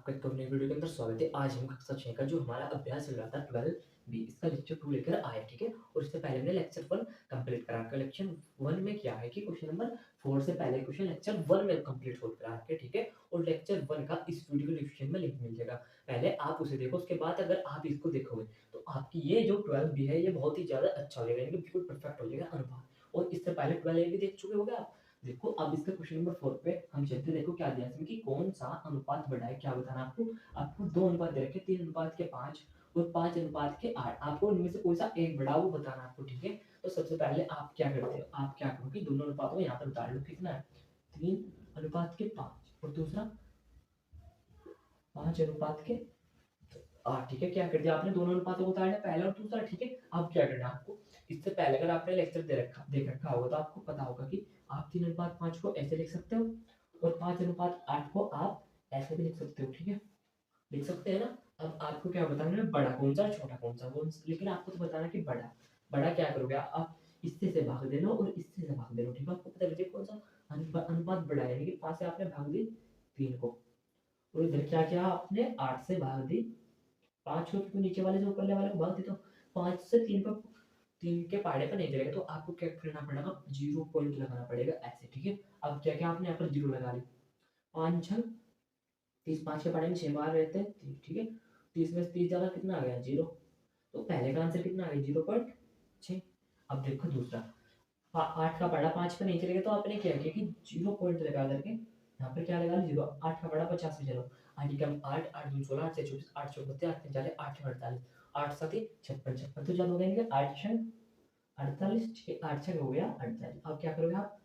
आपका एक और नई वीडियो के अंदर स्वागत है। आज हम कक्षा 6 का जो हमारा अभ्यास चल रहा था 12 बी इसका लेक्चर 2 लेकर आए, ठीक है? और इससे पहले हमने लेक्चर 1 कंप्लीट करा के लेक्चर 1 में क्या है कि क्वेश्चन नंबर 4 से पहले क्वेश्चन लेक्चर 1 में कंप्लीट हो करा के, ठीक है? और लेक्चर 1 का इस वीडियो के डिस्क्रिप्शन में लिंक मिल जाएगा। पहले आप उसे देखो, उसके बाद अगर आप इसको देखोगे तो आपकी ये जो 12 बी है ये बहुत ही ज़्यादा अच्छा हो जाएगा, यानी कि बिल्कुल परफेक्ट हो जाएगा अनुपात। और इससे पहले 12 ए भी देख चुके होगे आप। देखो अब इसका क्वेश्चन नंबर 4 पे हम चलते हैं। देखो क्या दिया है इसमें कि कौन सा अनुपात बड़ा है, क्या बताना है आपको। आपको 2 अनुपात दे रखे, 3 अनुपात के 5 और 5 अनुपात के 8। आपको इनमें से कोई सा एक बड़ा वो बताना है आपको, ठीक है? तो सबसे पहले आप क्या करते हो, आप क्या करो कि दोनों अनुपातों को यहाँ पर उतार लो। कितना है? 3 अनुपात के 5 और दूसरा 5 अनुपात के 8, ठीक है? क्या कर दिया आपने, दोनों अनुपातों को उतार लिया, पहला और दूसरा, ठीक है? अब क्या करना है आपको, इससे पहले अगर आपने लेक्चर देख रखा होगा तो आपको पता होगा कि आप 3 अनुपात 5 को ऐसे लिख सकते हो और 5 अनुपात 8 को आप ऐसे भी लिख सकते हो, ठीक है? लिख सकते हैं ना? अब आपको क्या बताना है, बड़ा कौन-सा छोटा कौन-सा, लेकिन आपको तो बताना है कि बड़ा। बड़ा क्या करोगे आप इससे से भाग देना और इससे से भाग देना, ठीक है? आपको पता लगे कौन-सा अनुपात बड़ा है, यानी कि 5 से आपने भाग दी 3 को और इधर क्या किया आपने 8 से भाग दी 5 को, क्योंकि नीचे वाले से ऊपर वाले को भाग दी तो 5 से 3 को 3 के पहाड़े पर नहीं चलेगा, तो आपको क्या करना पड़ेगा, 0 पॉइंट लगाना पड़ेगा ऐसे, ठीक है? अब क्या-क्या आपने यहाँ पर 0 लगा ली। 5 छंग 30, 5 के पहाड़े में 6 बार रहते हैं 30, ठीक है? 30 में से 30 जाएगा कितना आ गया 0। तो पहले का आंसर कितना आ गया 0.6। अब देखो दूसरा 8 का पहाड़ा 5 पे नहीं चलेगा, तो आपने क्या किया कि 0 पॉइंट लगा करके यहाँ पर क्या लगा 0। 8 का पहाड़ा 50 में चलो 8 कम 8 8 दूनी 16 8 से 24 8 चौक 32 8 3 40 8 48 8 7 56 56 तो ज्यादा हो गया 8 छंग 48 8 छंग हो गया 48। अब क्या करोगे आप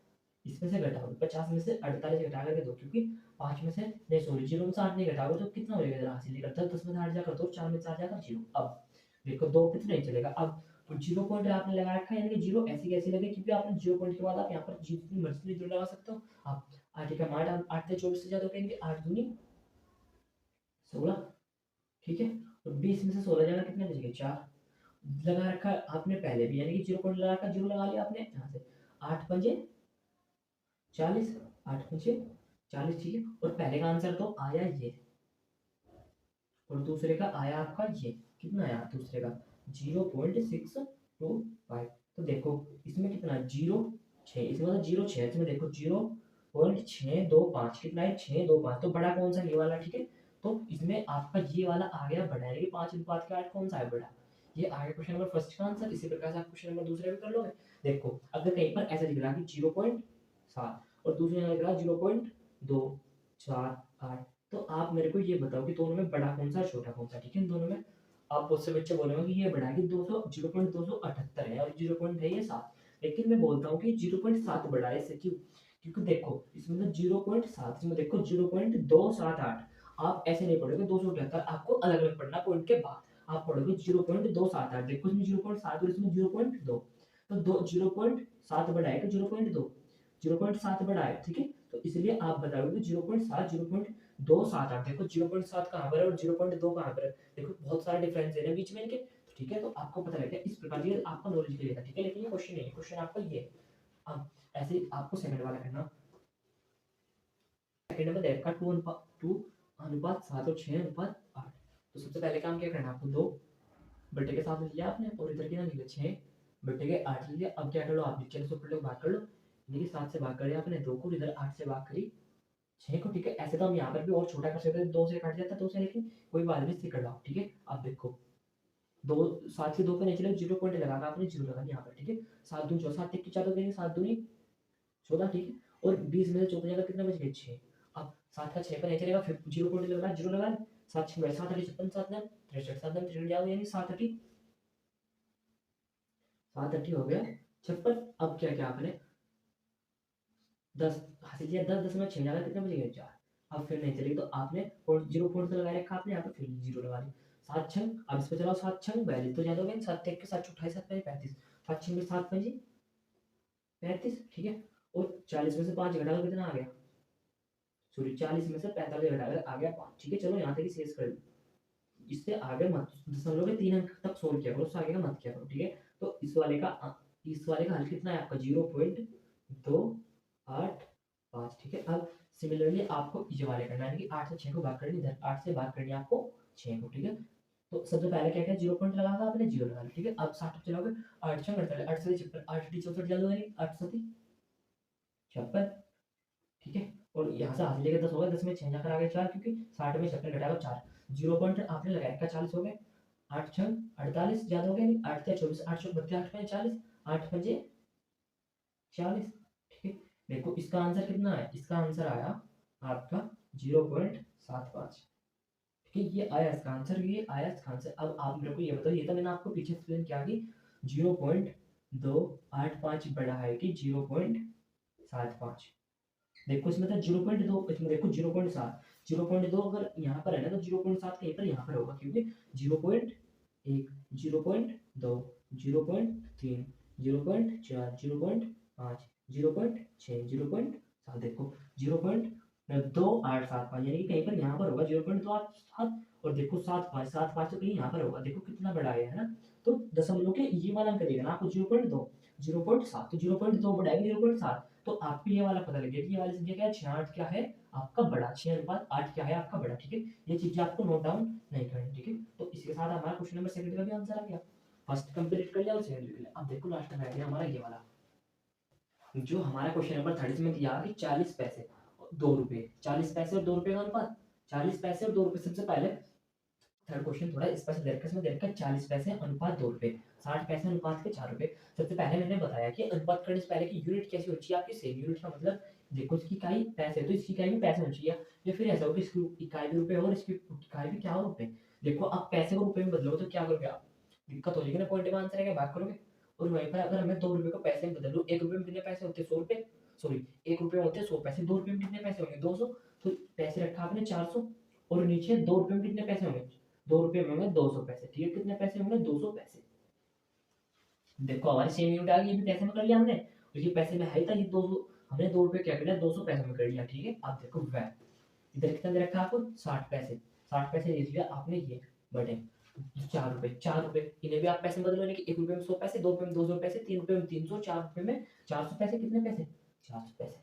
इसमें से घटाओगे 50 में से 48 घटा करके दो, क्योंकि 5 में से नहीं सॉरी 0 में से 8 नहीं घटाओगे तो कितना हो जाएगा जरा हासिल करता है 10 में से 8 जाकर दो 4 में से 8 जाकर 0। अब देखो 2 पे तो नहीं चलेगा। अब तो 0 पॉइंट आपने लगा रखा है, यानी कि 0 ऐसे कैसे लगे, क्योंकि आपने 0 पॉइंट के बाद आप यहाँ पर जितनी मर्जी 0 लगा सकते हो। आप 8 का 8 8 से 24 से ज्यादा कहेंगे 8 दूनी 16, ठीक है? और 20 में से 16 जाएगा कितने बचेंगे 4 लगा रखा है आपने पहले भी, यानी कि 0 पॉइंट लगा रखा 0 लगा लिया आपने यहाँ से 8 पंजे 40 8 पंजे 40, ठीक है? और पहले का आंसर तो आया ये और दूसरे का आया आपका ये, कितना आया दूसरे का 0.625। तो देखो इसमें कितना 0 6, इसमें मतलब 0 6, इसमें देखो 0.625 कितना है 625, तो बड़ा कौन सा ये वाला, ठीक है? तो इसमें आपका ये वाला आ गया बड़ा है, ये 5 अनुपात के 8 कौन सा है बड़ा, ये आ गया क्वेश्चन नंबर फर्स्ट का आंसर। इसी प्रकार से आप क्वेश्चन नंबर दूसरे भी कर लोगे। देखो अगर कहीं पर ऐसा लिख रहा कि 0.7 और दूसरे में लिख रहा 0.248, तो आप मेरे को ये बताओ कि दोनों में बड़ा कौन सा छोटा कौन सा, ठीक है? इन दोनों में आप बहुत से बच्चे बोलेंगे कि ये बड़ा है कि 200 0.278 है और 0 पॉइंट है ये 7, लेकिन मैं बोलता हूँ कि 0.7 बड़ा है। इससे क्यों? क्योंकि देखो इसमें तो 0.7, इसमें देखो 0.278। आप ऐसे नहीं पढ़ोगे 278, आपको अलग अलग पढ़ना पॉइंट के बाद। आप पढ़ोगे 0.278, देखो इसमें 0.7 और इसमें 0.2, तो दो 0.7 बड़ा है कि 0.2, 0.7 बड़ा है, ठीक है? तो इसलिए आप बताओगे 0.7 0.278, देखो 0.7 कहाँ पर है और 0.2 कहाँ पर है, देखो बहुत सारा डिफरेंस है ना बीच में इनके, ठीक है? तो आपको पता लगेगा इस प्रकार ये आपका नॉलेज के लिए था, ठीक है? लेकिन ये क्वेश्चन नहीं है, क्वेश्चन आपका ये है। अब ऐसे ही आपको सेकंड वाला करना। सेकंड में देखा 2 अनुपात 7 और 6 अनुपात 8। तो सबसे पहले काम क्या करना है आपको, 2 बटे के 7 लिया आपने और इधर कितना लिया 6 बटे के 8 लिया। अब क्या कर लो आप नीचे से ऊपर लोग भाग कर लो, यानी कि 7 से भाग कर लिया आपने 2 को, इधर 8 से भाग करी 6 को, ठीक है? ऐसे तो हम यहाँ पर भी और छोटा कर सकते थे, 2 से कट जाता है 2 से, लेकिन कोई बात नहीं इससे कर लो, ठीक है? अब देखो 2 7 से 2 पे नहीं चले, 0 पॉइंट लगाना आपने 0 लगा यहाँ पर, ठीक है? 7 दूनी 14 7 की 4 हो गई 7 दूनी 14, ठीक है? और 20 में से 14 जगह कितना बच गया 6। अब 7 का 6 पर नहीं चलेगा, फिर 0 पॉइंट लगा 0 लगा 7 6 7 8 56 7 9 63 7 9 63 जाओ, यानी 7 8 7 8 हो गया 56। अब क्या किया आपने 10 हासिल किया, 10 10 में 6 जाएगा कितना बचेगा 4। अब फिर नहीं चलेगी तो आपने 0 पॉइंट लगा रखा आपने यहाँ पे, फिर 0 लगा दी 7 छंग। अब इस पे चलाओ 7 छंग 42, तो ज्यादा हो गया 7 1 के 7 28 7 5 35, 7 छंग में 7 5 35, ठीक है? और 40 में से 5 घटा दो कितना आ गया, सॉरी 40 में से 45 घटा कर आ गया 5, ठीक है? चलो यहाँ तक ही शेष कर लो, इससे आगे मत, दशमलव के 3 अंक तक सोल्व किया करो, उससे आगे का मत किया करो, ठीक है? तो इस वाले का हल कितना है आपका 0.285, ठीक है? अब सिमिलरली आपको ये वाले करना है कि 8 से 6 को भाग करनी, इधर 8 से भाग करनी है आपको 6 को, ठीक है। तो सबसे पहले क्या क्या 0 पॉइंट लगा आपने, 0 लगा लिया, ठीक है। अब 60 चलाओगे, 8 6 48, 8 7 56, 8 8 64 जल्द होगी, 8 7 56, ठीक है। और यहाँ से हाथ लेके 10 होगा, 10 में 6 जाकर आगे 4, क्योंकि 60 में 56 घटाएगा 4, 0 पॉइंट आपने लगाया का 40 हो गए, 8 6 48 ज्यादा हो गया, 8 3 24, 8 4 32, 8 5 40, 8 5 40, ठीक है। देखो इसका आंसर कितना है, इसका आंसर आया आपका 0.75, ठीक है। ये आया इसका आंसर, ये आया इसका आंसर। अब आप मेरे को ये बताओ, ये तो मैंने आपको पीछे एक्सप्लेन किया कि 0.285 बड़ा है कि 0.75। देखो इसमें था 0.2, इसमें देखो 0.7, 0.2 अगर यहाँ पर है ना तो 0.7 कहीं पर यहाँ पर होगा, क्योंकि 0.1, 0.2, 0.3, 0.4, 0.5, 0.6, 0.7, देखो 0.287 यानी कि कहीं पर यहाँ पर होगा 0.287, और देखो 75 तो कहीं यहाँ पर होगा, देखो कितना बड़ा है ना। तो दशमलव के ये वाला अंक देगा ना आपको 0.2, 0.7, तो 0.2 बड़ा है 0.7, तो आपको ये वाला पता लगे कि ये वाली संख्या क्या है, 6 क्या है आपका बड़ा, 6:8 क्या है आपका बड़ा, ठीक है। ये चीजें आपको नोट डाउन नहीं करनी, ठीक है। तो इसके साथ हमारा क्वेश्चन नंबर सेकंड का भी आंसर आ गया, फर्स्ट कंप्लीट कर लिया और सेकंड भी कर लिया। अब देखो लास्ट में आ गया हमारा ये वाला, जो हमारा क्वेश्चन नंबर 30 में दिया कि 40 पैसे और 2 रुपए, 40 पैसे और 2 रुपए का अनुपात, 40 पैसे और 2 रुपए। सबसे पहले थर्ड क्वेश्चन थोड़ा स्पेशल दे रखा है, इसमें दे रखा है 40 पैसे अनुपात 2 रुपए, 60 पैसे अनुपात के 4 रुपए। सबसे पहले मैंने बताया कि अनुपात करने से पहले की यूनिट कैसी होती है आपकी, सेम यूनिट का मतलब देखो इसकी इकाई पैसे तो इसकी इकाई भी पैसे होनी चाहिए, या फिर ऐसा हो कि इसकी इकाई भी रुपए और इसकी इकाई भी क्या हो रुपए। देखो आप पैसे को रुपए में बदलोगे तो क्या करोगे आप, दिक्कत हो जाएगी ना, पॉइंट में आंसर है भाग करोगे। और वहीं पर अगर हमें 2 रुपए को पैसे में बदल लो, 1 रुपए में कितने पैसे होते हैं 100 रुपए, सॉरी 1 रुपए में होते हैं 100 पैसे, 2 रुपए में कितने पैसे होंगे 200, तो पैसे रखा आपने 400, और नीचे 2 रुपए में कितने पैसे होंगे, 2 रुपए में होंगे 200 पैसे, ठीक है। कितने पैसे होंगे 200 पैसे। देखो हमारी सेम यूनिट आ गई, ये भी पैसे में कर लिया हमने, तो ये पैसे में है था, ये 200 हमने 2 रुपए क्या कर लिया 200 पैसे में कर लिया, ठीक है। अब देखो वह इधर कितना दे रखा है आपको 60 पैसे, 60 पैसे लिख लिया आपने, ये बटे 4 रुपए, 4 रुपए इन्हें भी आप पैसे में बदलो, लेकिन 1 रुपए में 100 पैसे, 2 रुपए में 200 पैसे, 3 रुपए में 300, 4 रुपए में 400 पैसे, कितने पैसे 400 पैसे।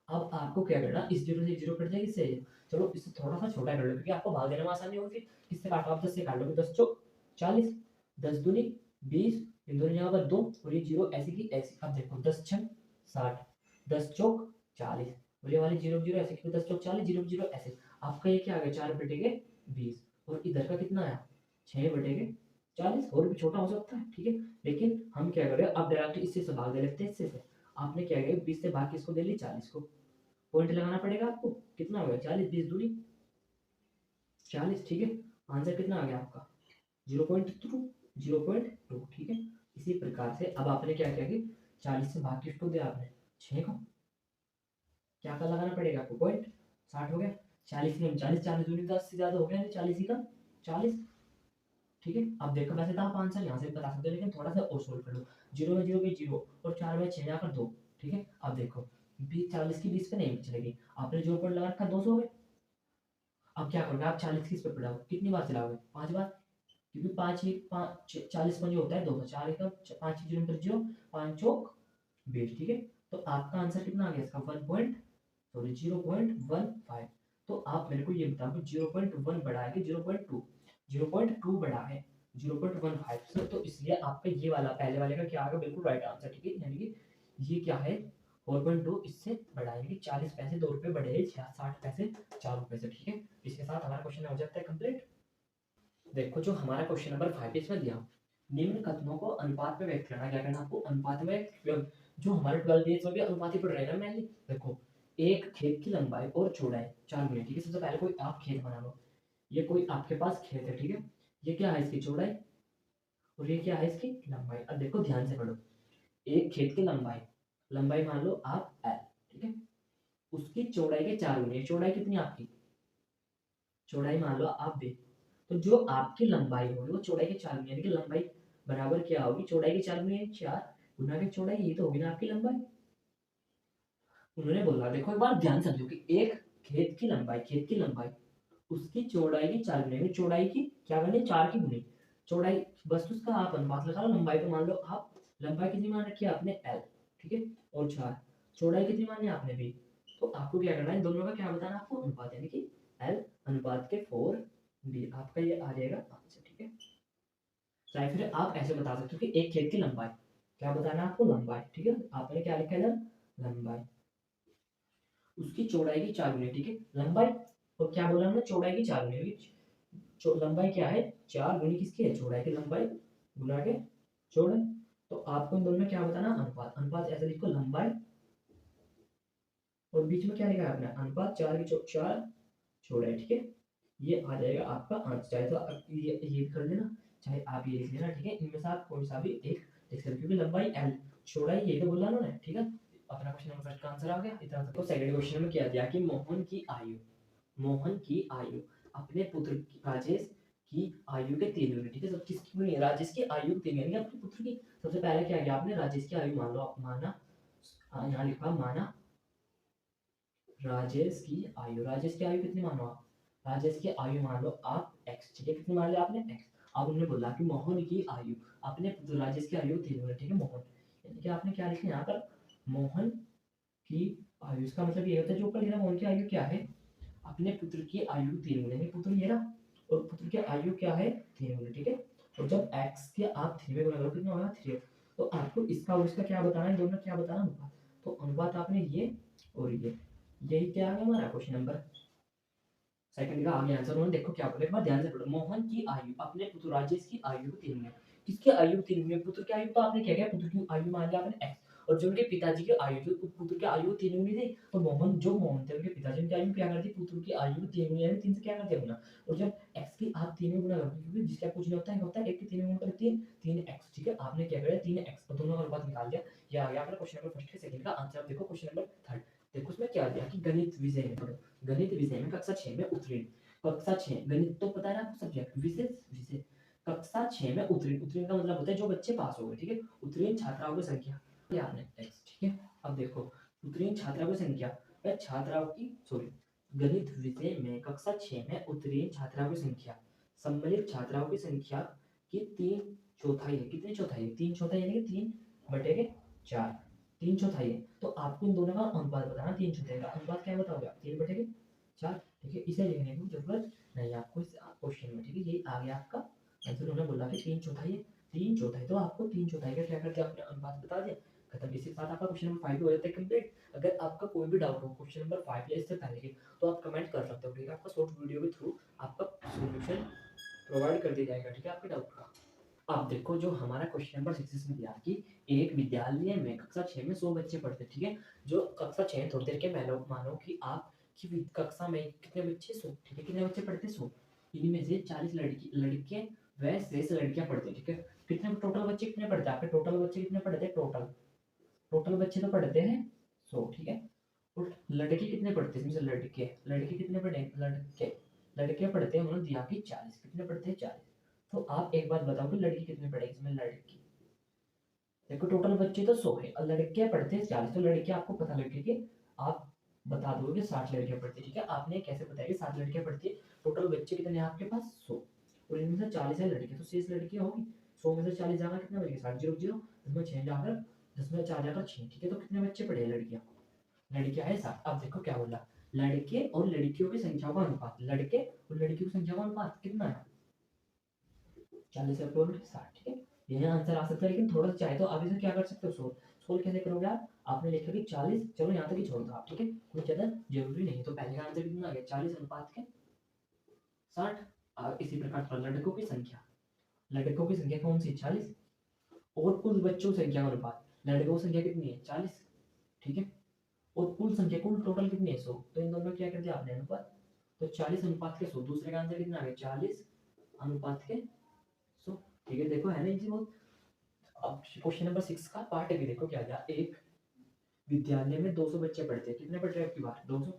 अब आपको क्या करना, इस जीरो से जीरो कट जाएगी, इससे चलो इससे थोड़ा सा छोटा कर लो, क्योंकि आपको भाग देने में आसानी होगी। फिर किससे काटो आप, 10 से काट लो, 10 चौक 40, 10 दूनी 20, इन दोनों यहाँ पर 2 और ये जीरो ऐसी की ऐसी। अब देखो 10 छक 60, 10 चौक 40, और ये वाली जीरो जीरो ऐसे की 10 चौक 40, जीरो जीरो ऐसे। आपका ये क्या आ गया 4 बटे के 20, और इधर का कितना आया 6 बटे के 40, और भी छोटा हो सकता है, ठीक है। लेकिन हम क्या करें, अब डायरेक्ट इससे से भाग दे लेते हैं, इससे से आपने क्या किया 20 से भाग किसको दे ली 40 को, पॉइंट लगाना पड़ेगा आपको, कितना हो गया 40, 20 दूनी 40, ठीक है। आंसर कितना आ गया आपका 0.2, 0.2, ठीक है। इसी प्रकार से अब आपने क्या किया कि 40 से भाग किसको दिया आपने 6 को, क्या का लगाना पड़ेगा आपको पॉइंट, 60 हो गया, 40 में 40, 40 दूनी 10 से ज्यादा हो गया, 40 ही का 40, ठीक है। अब देखो वैसे तो आप आंसर यहाँ से बता सकते हो, लेकिन थोड़ा सा और सोल्व कर लो, जीरो में जीरो की जीरो, और 4 में 6 जाकर 2, ठीक है। अब देखो 40 की 20 पे नहीं चलेगी, आपने जो पॉइंट लगा रखा 200 हो गए। अब क्या करोगे आप 40 किस पे पढ़ाओ, कितनी बार चलाओगे 5 बार, क्योंकि 5 ही 5 40 में जो होता है 200, 4 का 5 जीरो पर जीरो, 5 चौक 20, ठीक है। तो आपका आंसर कितना आ गया इसका 0.15। तो आप मेरे को ये बताओ 0.1 बड़ा है कि 0.2, 0.2 बड़ा है 0.15 से, तो इसलिए आपका ये वाला पहले वाले का क्या आएगा बिल्कुल राइट आंसर, ठीक है। यानी कि ये क्या है 4.2 इससे बड़ा है, यानी कि 40 पैसे 2 रुपए बढ़े, 60 पैसे 4 रुपए से, ठीक है। इसके साथ हमारा क्वेश्चन हो जाता है कंप्लीट। देखो जो हमारा क्वेश्चन नंबर 5 इसमें दिया, निम्न कथनों को अनुपात में व्यक्त करना, क्या करना आपको अनुपात में, जो हमारे 12 डेज में भी अनुपात ही पढ़ रहे हैं ना मैंने। देखो एक खेत की लंबाई और चौड़ाई 4 गुने, ठीक है। सबसे पहले कोई आप खेत बना लो, ये कोई आपके पास खेत है, ठीक है। ये क्या है इसकी चौड़ाई, और ये क्या है इसकी लंबाई। अब देखो ध्यान से पढ़ो, एक खेत की लंबाई, लंबाई मान लो आप एल, ठीक है, उसकी चौड़ाई के 4 गुने, चौड़ाई कितनी आपकी, चौड़ाई मान लो आप बी, तो जो आपकी लंबाई होगी वो चौड़ाई के 4 गुने, यानी कि लंबाई बराबर क्या होगी चौड़ाई के 4 गुने, 4 गुना के चौड़ाई, ये तो होगी ना आपकी लंबाई। उन्होंने बोला देखो एक बार ध्यान समझो कि एक खेत की लंबाई, खेत की लंबाई उसकी चौड़ाई की 4 गुने, चौड़ाई की क्या करनी 4 की गुनी चौड़ाई, बस उसका आप अनुपात लगा लो, लंबाई को मान लो आप, लंबाई कितनी मान रखी है आपने एल, ठीक है, और 4 चौड़ाई कितनी मानी आपने भी तो आपको क्या करना है, दोनों का क्या बताना है आपको, अनुपात, यानी कि L अनुपात के 4D आपका ये आ जाएगा आंसर, ठीक है। चाहे फिर आप ऐसे बता सकते हो कि एक खेत की लंबाई, क्या बताना है आपको, लंबाई, ठीक है। आपने क्या लिखा है इधर, लंबाई, उसकी चौड़ाई की 4 गुनी, ठीक है। लंबाई और क्या बोला हमने, चौड़ाई की 4 गुनी, लंबाई क्या है, 4 गुनी किसकी है, चौड़ाई की, लंबाई गुना के चौड़ाई। तो आपको इन दोनों में क्या बताना, अनुपात, अनुपात ऐसे लिखो, लंबाई और बीच में क्या लिखा है आपने, अनुपात 4 की 4 चौड़ाई, ठीक है। ये आ जाएगा आपका आंसर। चाहे तो आप ये कर देना, चाहे आप ये लिख लेना, ठीक है। इनमें से आप कोई सा भी एक लिख सकते हो, क्योंकि लंबाई L, चौड़ाई ये तो बोला ना, ठीक है। अपना क्वेश्चन नंबर फर्स्ट का आंसर आ गया इतना। तो सेकंड क्वेश्चन में क्या दिया कि मोहन की आयु, मोहन की आयु अपने पुत्र राजेश की आयु के 3 गुनी, ठीक है। सब किसकी गुनी, राजेश की आयु 3 गुनी, अपने पुत्र की। सबसे पहले क्या किया आपने, राजेश की आयु मान लो, माना, यहाँ लिखा माना राजेश की आयु, राजेश की आयु कितनी मानो आप, राजेश की आयु मान लो आप x, ठीक है। कितनी मान लिया आपने, x। अब उन्होंने बोला कि मोहन की आयु, अपने पुत्र राजेश की आयु 3 गुनी, ठीक है। मोहन यानी कि आपने क्या लिखा यहाँ पर, मोहन की आयु, इसका मतलब ये होता है जो ऊपर लिखा, मोहन की आयु क्या है, अपने पुत्र की आयु 3 गुनी, यानी पुत्र ये रहा, और पुत्र की आयु क्या है, 3 गुनी, ठीक है। और जब x के आप 3 में गुना करो कितना होगा, 3। तो आपको इसका और इसका क्या बताना है, दोनों क्या बताना, अनुपात। तो अनुपात आपने ये और ये, यही क्या आ गया हमारा क्वेश्चन नंबर सेकंड का आगे आंसर। उन्होंने देखो क्या बोला, एक बार ध्यान से पढ़ो, मोहन की आयु अपने पुत्र राजेश की आयु 3 गुनी, किसकी आयु 3 गुनी, पुत्र की आयु, तो आपने क्या किया, पुत्र की आयु मान लिया आपने x, और जो उनके पिताजी की आयु थी, पुत्र की आयु 3 गुनी थी, तो मोहन जो मोहन थे उनके पिताजी उनकी आयु क्या कर दी, पुत्र की आयु 3 गुनी, यानी 3 से क्या कर दिया गुना। और जब x की आप 3 में गुना करते हो, क्योंकि जिसका कुछ नहीं होता है, होता है 1 के 3 में गुना करें 3, 3x, ठीक है। आपने क्या किया, 3x, और दोनों का अनुपात निकाल दिया। ये आ गया आपका क्वेश्चन नंबर फर्स्ट के सेकंड का आंसर। अब देखो क्वेश्चन नंबर थर्ड, देखो उसमें क्या दिया कि गणित विषय में पढ़ो, गणित विषय में कक्षा 6 में उत्तीर्ण, कक्षा 6 गणित तो पता है आपको सब्जेक्ट, विशेष विषय कक्षा 6 में उत्तीर्ण, उत्तीर्ण का मतलब होता है जो बच्चे पास हो गए, ठीक है। उत्तीर्ण छात्राओं की संख्या, ये आपने x, ठीक है। अब देखो उत्तीर्ण छात्राओं की संख्या, छात्राओं की सॉरी, गणित विषय में कक्षा 6 में उत्तीर्ण छात्राओं की संख्या सम्मिलित छात्राओं की संख्या की 3/4 है, कितनी चौथाई है, 3/4, यानी कि 3/4, 3/4 है। तो आपको इन दोनों का अनुपात बताना, 3/4 का अनुपात क्या बताओगे आप, 3/4, ठीक है। इसे लिखने की जरूरत नहीं आपको इस क्वेश्चन में, ठीक है। ये आ गया आपका आंसर। उन्होंने बोला कि 3/4 है, 3/4, तो आपको 3/4 का क्या कर दिया आपने, अनुपात बता दिया, खत्म। इसी के साथ आपका क्वेश्चन नंबर 5 हो जाता है कंप्लीट। अगर आपका कोई भी डाउट हो क्वेश्चन नंबर 5 या इससे पहले के, तो आप कमेंट कर सकते हो, ठीक है। आपका शॉर्ट वीडियो के थ्रू आपका सॉल्यूशन प्रोवाइड कर दिया जाएगा, ठीक है, आपके डाउट का। अब देखो जो हमारा क्वेश्चन नंबर 6 में दिया कि एक विद्यालय में कक्षा 6 में 100 बच्चे पढ़ते, ठीक है। जो कक्षा 6 थोड़ी देर के मानो कि आप की कक्षा में कितने बच्चे, 100, ठीक है। कितने बच्चे पढ़ते, 100, इनमें से 40 लड़के व शेष लड़कियां पढ़ते, ठीक है। कितने टोटल बच्चे कितने पढ़ते हैं आपके, टोटल बच्चे कितने पढ़ते हैं, टोटल टोटल बच्चे तो पढ़ते हैं 100, ठीक है। और लड़के कितने पढ़ते हैं, इसमें से लड़के लड़के कितने पढ़े, लड़के लड़के पढ़ते हैं, उन्होंने दिया कि 40, कितने पढ़ते हैं, 40। तो आप एक बात बताओ कि लड़की कितने पढ़ेगी, इसमें लड़की देखो टोटल बच्चे तो 100 है और लड़कियां पढ़ते हैं 40, तो लड़कियां आपको पता लगे कि आप बता दोगे 60 लड़कियां पढ़ती है, ठीक है। आपने कैसे बताया कि 60 लड़कियां पढ़ती है, टोटल बच्चे कितने हैं आपके पास, 100, और इनमें से 40 है लड़कियां, तो शेष लड़कियां होगी, 100 में से 40 जाकर कितना बचेगा, 60, 0 0, 10 में 6 जाकर 10 में 4 जाकर 6, ठीक है। तो कितने बच्चे पढ़े लड़कियां, लड़कियां है 60। अब देखो क्या बोला, लड़के और लड़कियों की संख्या का अनुपात, लड़के और लड़कियों की संख्या का अनुपात कितना है, 40/60, ठीक है। यही आंसर आ सकता है, लेकिन थोड़ा सा चाहे तो आप इसे क्या कर सकते हो, सोल्व, सोल्व कैसे करोगे आप, आपने लिखा कि 40, चलो यहाँ तक ही छोड़ दो आप, ठीक है, कुछ ज़्यादा जरूरी नहीं। तो पहले का आंसर कितना आ गया, 40/60। और इसी प्रकार पर लड़कों की संख्या, लड़कों की संख्या कौन सी, 40, और कुल बच्चों की संख्या का अनुपात, लड़कों की संख्या कितनी है, 40, ठीक है। और कुल संख्या, कुल टोटल कितनी है, 100, तो इन दोनों में क्या कर दिया आपने, अनुपात। तो 40/100, दूसरे का आंसर कितना आ गया, 40/100, ठीक है। देखो है ना इजी बहुत। अब क्वेश्चन नंबर 6 का पार्ट भी देखो क्या दिया, एक विद्यालय में 200 बच्चे पढ़ते हैं, कितने पढ़ रहे हैं आपकी बार, 200,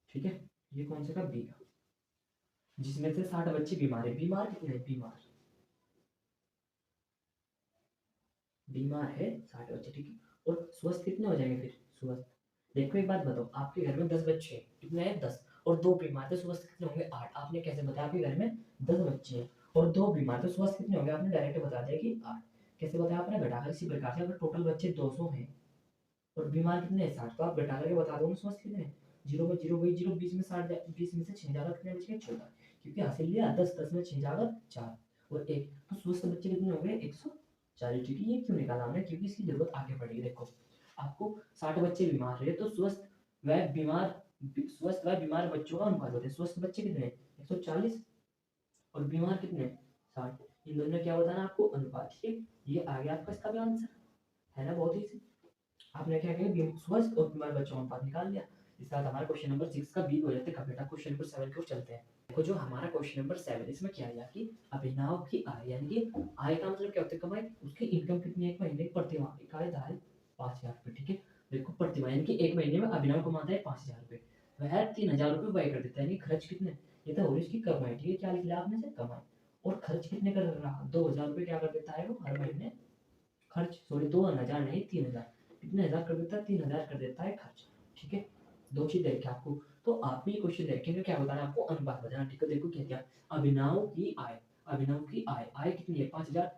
ठीक है। ये कौन से का, बी का, जिसमें से 60 बच्चे बीमार है, बीमार कितने, बीमार बीमार है 60 बच्चे, ठीक है। और स्वस्थ कितने हो जाएंगे फिर, स्वस्थ, देखो एक बात बताओ, आपके घर में 10 बच्चे हैं, कितने हैं, 10, और 2 बीमार थे, स्वस्थ कितने होंगे, 8। आपने कैसे बताया, आपके घर में 10 बच्चे हैं और 2 बीमार थे, स्वस्थ कितने होंगे, आपने डायरेक्ट बता दिया कि 8। कैसे बताया आपने, घटाकर, इसी प्रकार से अगर टोटल बच्चे 200 हैं, और बीमार कितने हैं 60, तो आप घटा करके बता दो ना स्वस्थ कितने हैं। 0 में 0 वही 0, 20 में 60 20 में से 6 जाएगा, कितने बच गए 14, क्योंकि हासिल लिया 10, 10 में 6 जाएगा 4 और 1, तो स्वस्थ बच्चे कितने हो गए 140। ठीक है, ये क्यों निकाला हमने, क्योंकि इसकी जरूरत आगे पड़ेगी। देखो आपको 60 बच्चे बीमार रहे तो स्वस्थ व बीमार बच्चों का अनुपात होता है। स्वस्थ बच्चे कितने हैं 140 और बीमार कितने हैं 60, इन दोनों में क्या बताना आपको अनुपात। ठीक है, ये आ गया आपका इसका भी आंसर, है ना, बहुत ही। आपने क्या किया, स्वस्थ और बीमार बच्चों का अनुपात निकाल लिया। इसके साथ हमारा क्वेश्चन नंबर 6 का बी हो जाते हैं। बेटा क्वेश्चन नंबर 7 की ओर चलते हैं। देखो जो हमारा क्वेश्चन नंबर 7, इसमें क्या है कि अभिनव की आय, यानी कि आय का मतलब क्या होता है, कमाई, उसकी इनकम कितनी है एक महीने प्रति माह, इकाई दाल 5000 रुपये। ठीक है, देखो प्रति माह यानी कि एक महीने में अभिनव कमाता है 5000 रुपये, वह 3000 रुपये व्यय कर देता है, यानी खर्च कितने, ये तो हो रही इसकी कमाई। ठीक है, क्या लिख लिया आपने से कमाई, और खर्च कितने कर रहा 2000 रुपये क्या कर देता है वो हर महीने खर्च, सॉरी 2000 नहीं 3000, कितने हजार कर देता है 3000 कर देता है खर्च। ठीक है, दो चीज देखे आपको, तो आप भी क्वेश्चन देखेंगे क्या बताना है आपको, अनुपात बताना। ठीक है, देखो क्या क्या, अभिनव की आय, अभिनव की आय, आय कितनी है 5000,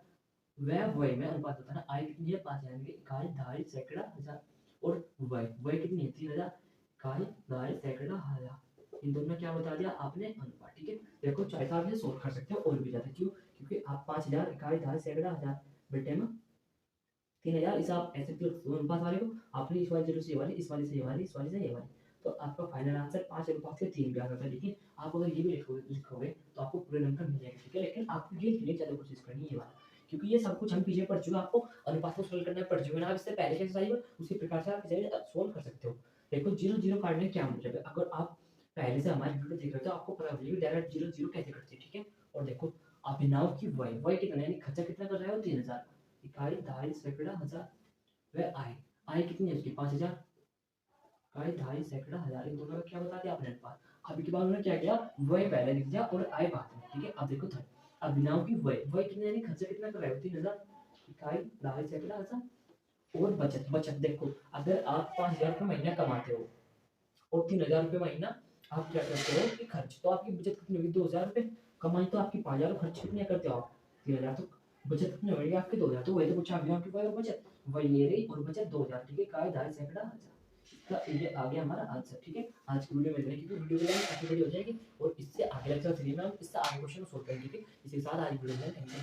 वह वय में अनुपात बताना, आय कितनी है 5000 की इकाई दहाई सैकड़ा हजार, और वय वय कितनी है 3000 इकाई दहाई सैकड़ा हजार, इन दोनों में क्या बता दिया आपने अनुपात। ठीक है, देखो चाहे तो आप ये सोल्व कर सकते हो और भी ज्यादा, क्यों, क्योंकि आप 5000 इकाई दहाई सैकड़ा हजार बेटे में 3000, इस आप ऐसे अनुपात वाले को आपने इस वाली जरूर से ये वाली, इस वाली से ये वाली, इस वाली से ये वाली, तो आपका फाइनल आंसर 5:3 भी आ जाता है। लेकिन आप अगर ये भी लिखोगे तो आपको पूरे नंबर मिल जाएंगे। ठीक है, लेकिन आपको ये नहीं ज़्यादा कोशिश करनी है ये वाला, क्योंकि ये सब कुछ हम पीछे पढ़ चुके हैं, आपको अनुपात को सोल्व करना पड़ चुका है ना। आप इससे पहले के एक्सरसाइज में उसी प्रकार से आप इसे सोल्व कर सकते हो। देखो 0 0 काटने क्या मतलब है, अगर आप पहले से हमारी वीडियो देख रहे हो तो आपको पता होगा कि डायरेक्ट 0 0 कैसे करते हैं। ठीक है, और देखो अभिनव की वय, वय कितना यानी खर्चा कितना कर रहा है वो 3000 इकाई दहाई सैकड़ा हजार, वह आय, आय कितनी है उसकी 5000 इकाई दहाई सैकड़ा हजार, इन दोनों का क्या बता दिया आपने अनुपात। अब के बाद उन्होंने क्या किया, वय पहले लिख दिया और आय बाद में। ठीक है, अब देखो थर्ड, अभिनव की वय, वय कितने यानी खर्चा कितना कर रहे हो 3000 इकाई दहाई सैकड़ा हजार, और बचत, बचत देखो अगर आप 5000 रुपये महीना कमाते हो और 3000 रुपये महीना आप क्या करते हो कि खर्च, तो आपकी बचत कितनी होगी 2000 रुपये, कमाई तो आपकी 5000, खर्च कितने करते हो आप 3000, तो बचत कितनी होगी आपकी 2000, तो वही तो पूछा अभी आपकी वही और बचत, वही ये रही और बचत 2000। ठीक है, काय ढाई सैकड़ा हजार, इसका ये आ गया हमारा आंसर। ठीक है, आज की वीडियो में इतना ही, क्योंकि वीडियो की लेंथ काफी बड़ी हो जाएगी और इससे आगे लेक्चर 3 में हम इससे आगे क्वेश्चन सोल्व करेंगे। ठीक है, इसी के साथ आज वीडियो में